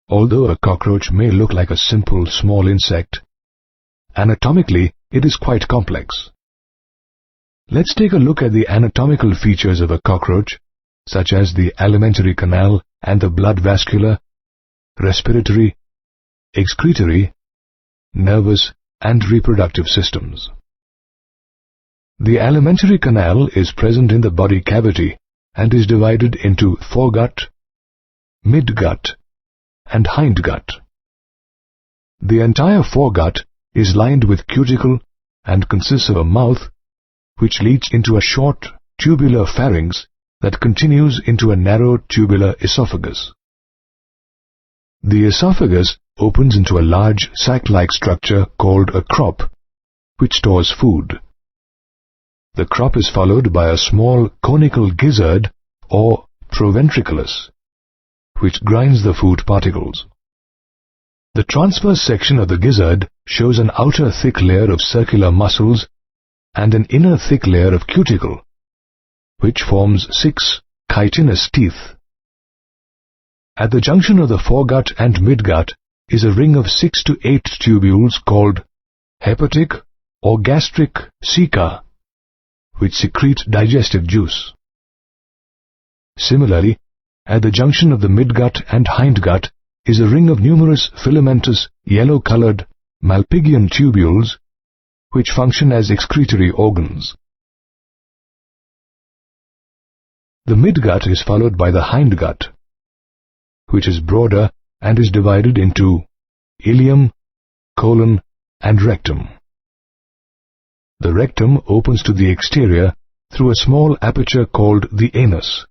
Although a cockroach may look like a simple small insect, anatomically it is quite complex. Let's take a look at the anatomical features of a cockroach, such as the alimentary canal and the blood vascular, respiratory, excretory, nervous and reproductive systems. The alimentary canal is present in the body cavity and is divided into foregut, midgut and hindgut. The entire foregut is lined with cuticle and consists of a mouth which leads into a short tubular pharynx that continues into a narrow tubular esophagus. The esophagus opens into a large sac-like structure called a crop, which stores food. The crop is followed by a small conical gizzard or proventriculus, which grinds the food particles. The transverse section of the gizzard shows an outer thick layer of circular muscles and an inner thick layer of cuticle, which forms 6 chitinous teeth. At the junction of the foregut and midgut is a ring of 6 to 8 tubules called hepatic or gastric ceca, which secrete digestive juice. Similarly, at the junction of the midgut and hindgut is a ring of numerous filamentous, yellow-colored Malpighian tubules which function as excretory organs. The midgut is followed by the hindgut, which is broader and is divided into ileum, colon, and rectum. The rectum opens to the exterior through a small aperture called the anus.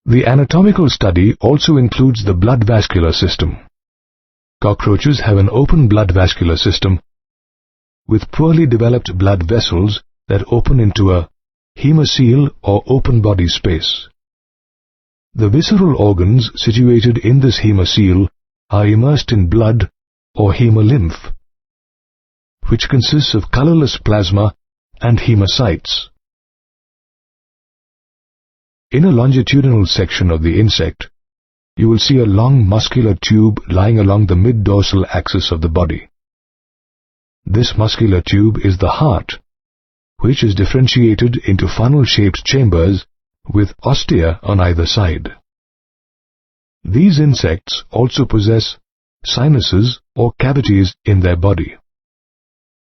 The anatomical study also includes the blood vascular system. Cockroaches have an open blood vascular system with poorly developed blood vessels that open into a hemocoel or open body space. The visceral organs situated in this hemocoel are immersed in blood or hemolymph, which consists of colorless plasma and hemocytes. In a longitudinal section of the insect, you will see a long muscular tube lying along the mid-dorsal axis of the body. This muscular tube is the heart, which is differentiated into funnel-shaped chambers with ostia on either side. These insects also possess sinuses or cavities in their body.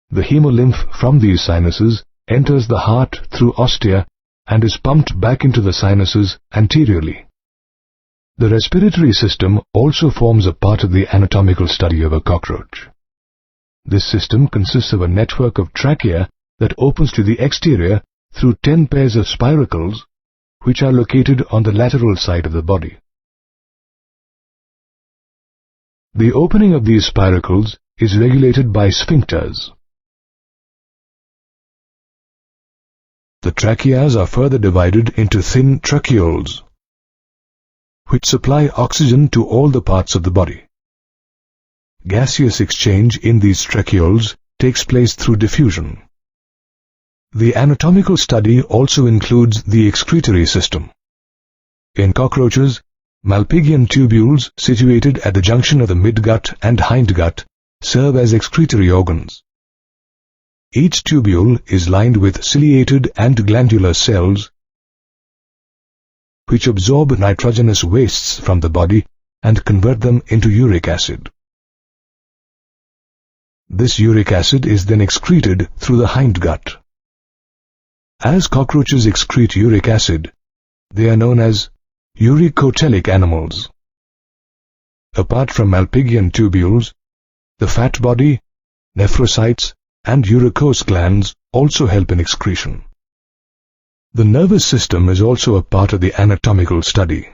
The hemolymph from these sinuses enters the heart through ostia and is pumped back into the sinuses anteriorly. The respiratory system also forms a part of the anatomical study of a cockroach. This system consists of a network of trachea that opens to the exterior through 10 pairs of spiracles, which are located on the lateral side of the body. The opening of these spiracles is regulated by sphincters. The tracheas are further divided into thin tracheoles, which supply oxygen to all the parts of the body. Gaseous exchange in these tracheoles takes place through diffusion. The anatomical study also includes the excretory system. In cockroaches, Malpighian tubules situated at the junction of the midgut and hindgut serve as excretory organs. Each tubule is lined with ciliated and glandular cells which absorb nitrogenous wastes from the body and convert them into uric acid. This uric acid is then excreted through the hindgut. As cockroaches excrete uric acid, they are known as uricotelic animals. Apart from Malpighian tubules, the fat body, nephrocytes, and uricose glands also help in excretion. The nervous system is also a part of the anatomical study.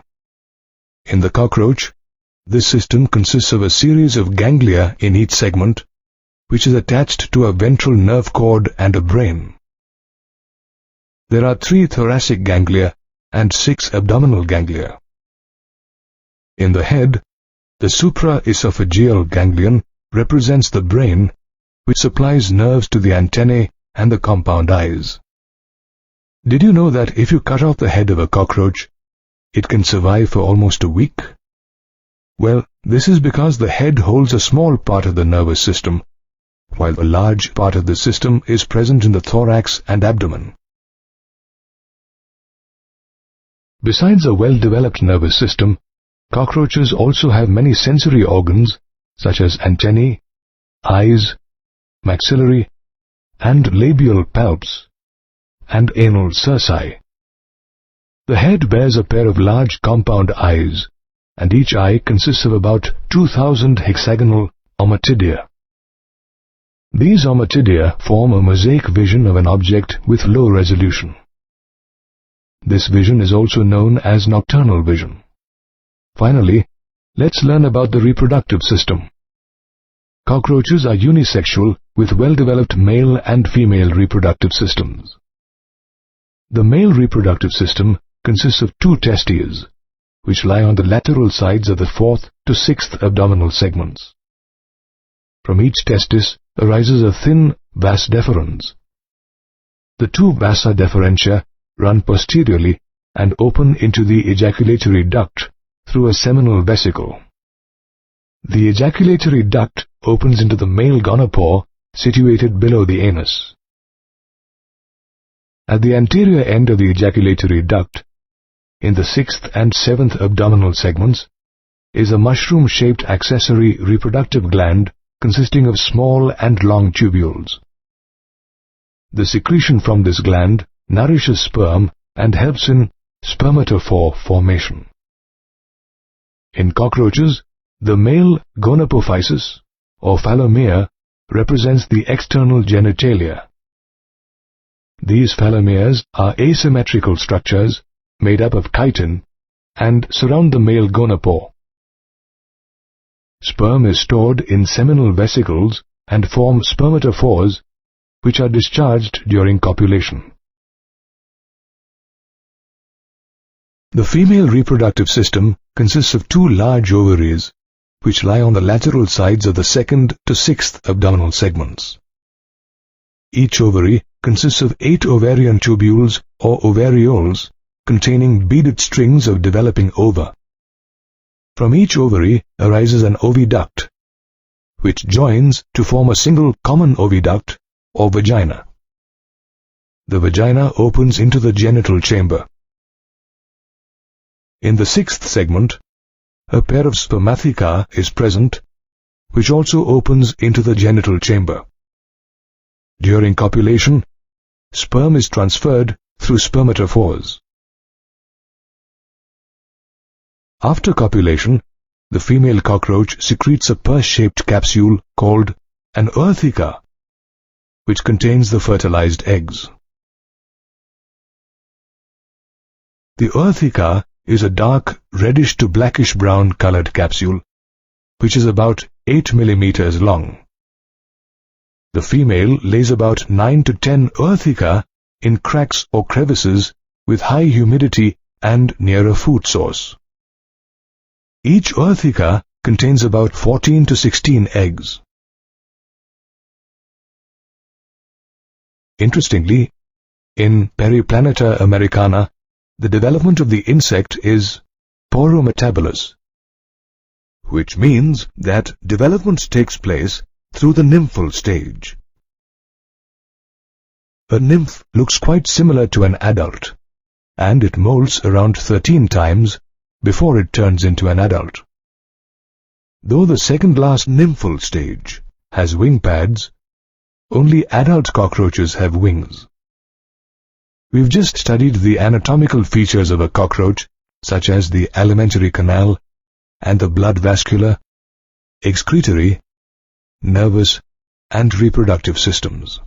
In the cockroach, this system consists of a series of ganglia in each segment, which is attached to a ventral nerve cord and a brain. There are 3 thoracic ganglia and 6 abdominal ganglia. In the head, the supraesophageal ganglion represents the brain, which supplies nerves to the antennae and the compound eyes. Did you know that if you cut off the head of a cockroach, it can survive for almost a week? Well, this is because the head holds a small part of the nervous system, while a large part of the system is present in the thorax and abdomen. Besides a well-developed nervous system, cockroaches also have many sensory organs such as antennae, eyes, maxillary and labial palps, and anal cerci. The head bears a pair of large compound eyes, and each eye consists of about 2,000 hexagonal ommatidia. These ommatidia form a mosaic vision of an object with low resolution. This vision is also known as nocturnal vision. Finally, let's learn about the reproductive system. Cockroaches are unisexual with well-developed male and female reproductive systems. The male reproductive system consists of 2 testes, which lie on the lateral sides of the 4th to 6th abdominal segments. From each testis arises a thin vas deferens. The 2 vasa deferentia run posteriorly and open into the ejaculatory duct through a seminal vesicle. The ejaculatory duct opens into the male gonopore situated below the anus. At the anterior end of the ejaculatory duct, in the 6th and 7th abdominal segments, is a mushroom-shaped accessory reproductive gland consisting of small and long tubules. The secretion from this gland nourishes sperm and helps in spermatophore formation. In cockroaches, the male gonapophysis or phallomere represents the external genitalia. These phallomeres are asymmetrical structures made up of chitin and surround the male gonopore. Sperm is stored in seminal vesicles and form spermatophores, which are discharged during copulation. The female reproductive system consists of 2 large ovaries, which lie on the lateral sides of the 2nd to 6th abdominal segments. Each ovary consists of 8 ovarian tubules or ovarioles containing beaded strings of developing ova. From each ovary arises an oviduct, which joins to form a single common oviduct or vagina. The vagina opens into the genital chamber. In the 6th segment, a pair of spermatheca is present, which also opens into the genital chamber. During copulation, sperm is transferred through spermatophores. After copulation, the female cockroach secretes a purse-shaped capsule called an ootheca, which contains the fertilized eggs. The ootheca is a dark reddish to blackish brown colored capsule, which is about 8 millimeters long. The female lays about 9 to 10 ootheca in cracks or crevices with high humidity and near a food source. Each ootheca contains about 14 to 16 eggs. Interestingly, in Periplaneta americana, the development of the insect is porometabolous, which means that development takes place through the nymphal stage. A nymph looks quite similar to an adult, and it molts around 13 times before it turns into an adult. Though the second-last nymphal stage has wing pads, only adult cockroaches have wings. We've just studied the anatomical features of a cockroach, such as the alimentary canal and the blood vascular, excretory, nervous, and reproductive systems.